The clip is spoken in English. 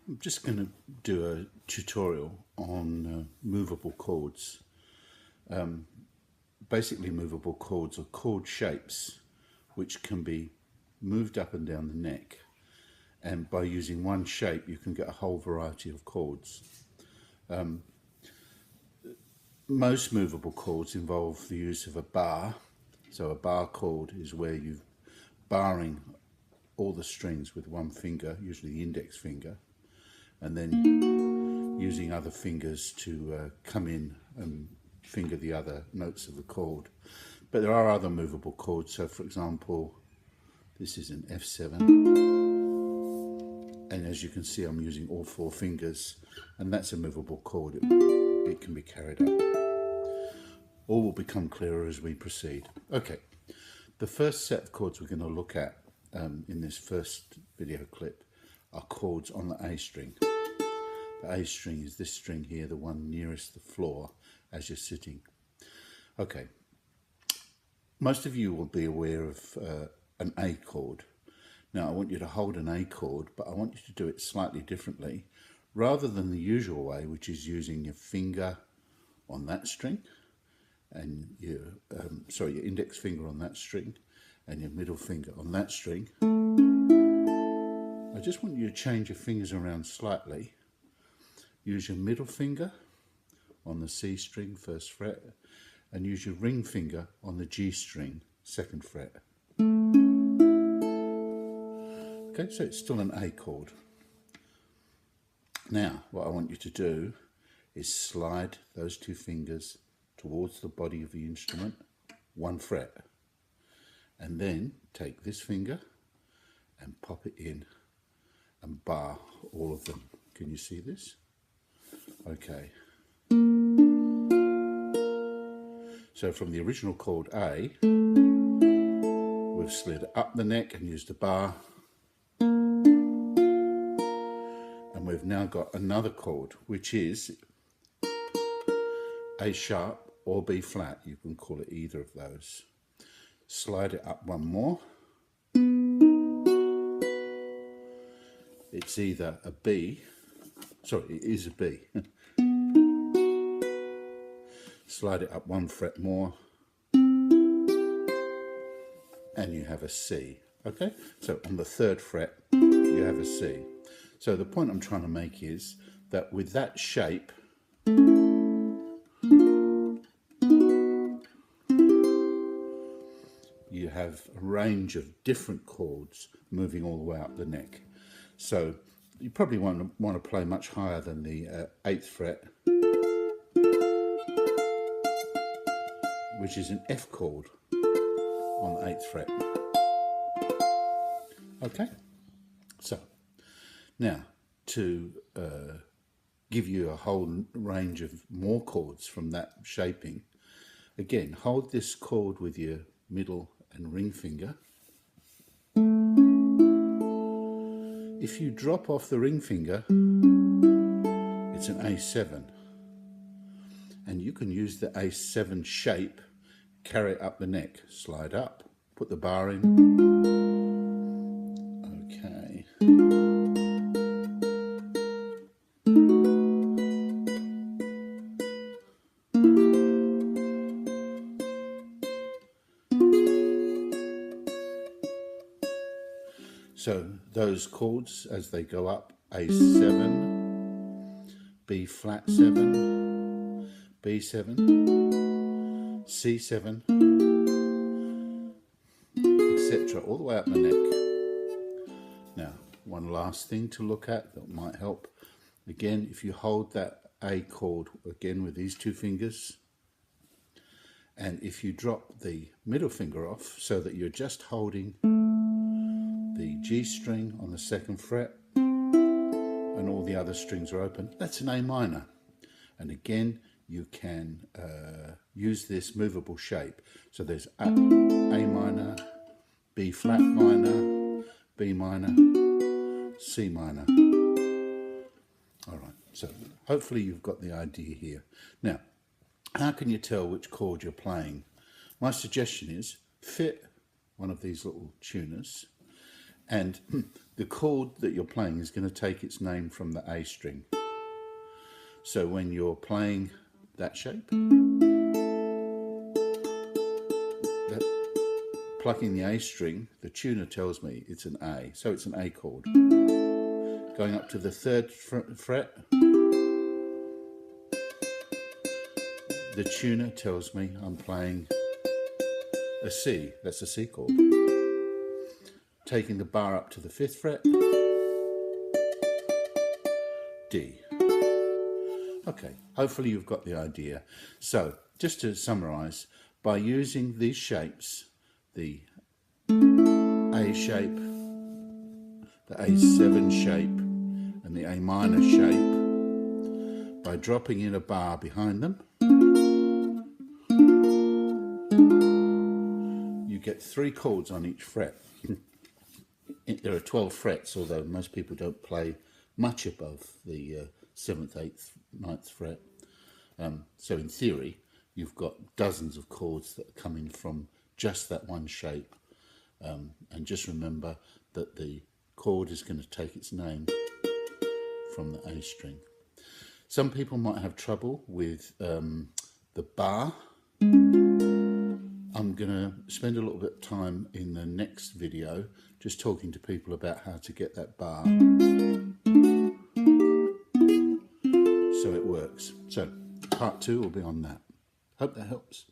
I'm just going to do a tutorial on movable chords. Basically, movable chords are chord shapes which can be moved up and down the neck, and by using one shape you can get a whole variety of chords. Most movable chords involve the use of a bar. So a bar chord is where you're barring all the strings with one finger, usually the index finger, and then using other fingers to come in and finger the other notes of the chord. But there are other movable chords. So for example, this is an F7, and as you can see I'm using all four fingers, and that's a movable chord. It can be carried up. All will become clearer as we proceed. Okay, the first set of chords we're going to look at in this first video clip are chords on the A string. The A string is this string here, the one nearest the floor as you're sitting. Okay, most of you will be aware of an A chord. Now I want you to hold an A chord, but I want you to do it slightly differently. Rather than the usual way, which is using your finger on that string, and your index finger on that string, and your middle finger on that string, I just want you to change your fingers around slightly. Use your middle finger on the C string, first fret, and use your ring finger on the G string, second fret. Okay, so it's still an A chord. Now, what I want you to do is slide those two fingers towards the body of the instrument, one fret, and then take this finger and pop it in and bar all of them. Can you see this? Okay. So from the original chord A, we've slid up the neck and used a bar, and we've now got another chord which is A sharp or B flat. You can call it either of those. Slide it up one more. It's either a B, sorry, it is a B. Slide it up one fret more, and you have a C. Okay, so on the third fret you have a C. So the point I'm trying to make is that with that shape, you have a range of different chords moving all the way up the neck. So you probably won't want to play much higher than the 8th fret, which is an F chord on the 8th fret. Okay, so now to give you a whole range of more chords from that shaping, again, hold this chord with your middle and ring finger. If you drop off the ring finger, it's an A7, and you can use the A7 shape, carry it up the neck, slide up, put the bar in. Okay. So those chords as they go up, A7, B flat 7, B7, C7, etc., all the way up the neck. Now, one last thing to look at that might help. Again, if you hold that A chord again with these two fingers, and if you drop the middle finger off so that you're just holding the G string on the 2nd fret and all the other strings are open, that's an A minor. And again, you can use this movable shape. So there's A minor, B flat minor, B minor, C minor. All right, so hopefully you've got the idea here. Now, how can you tell which chord you're playing? My suggestion is fit one of these little tuners, and the chord that you're playing is going to take its name from the A string. So when you're playing that shape, plucking the A string, the tuner tells me it's an A, so it's an A chord. Going up to the 3rd fret, the tuner tells me I'm playing a C, that's a C chord. Taking the bar up to the 5th fret, D. Okay, hopefully you've got the idea. So, just to summarise, by using these shapes, the A shape, the A7 shape, and the A minor shape, by dropping in a bar behind them, you get 3 chords on each fret. There are 12 frets, although most people don't play much above the 7th, 8th, 9th fret. So in theory, you've got dozens of chords that are coming from just that one shape. And just remember that the chord is going to take its name from the A string. Some people might have trouble with the bar. I'm going to spend a little bit of time in the next video just talking to people about how to get that bar so it works. So part 2 will be on that. Hope that helps.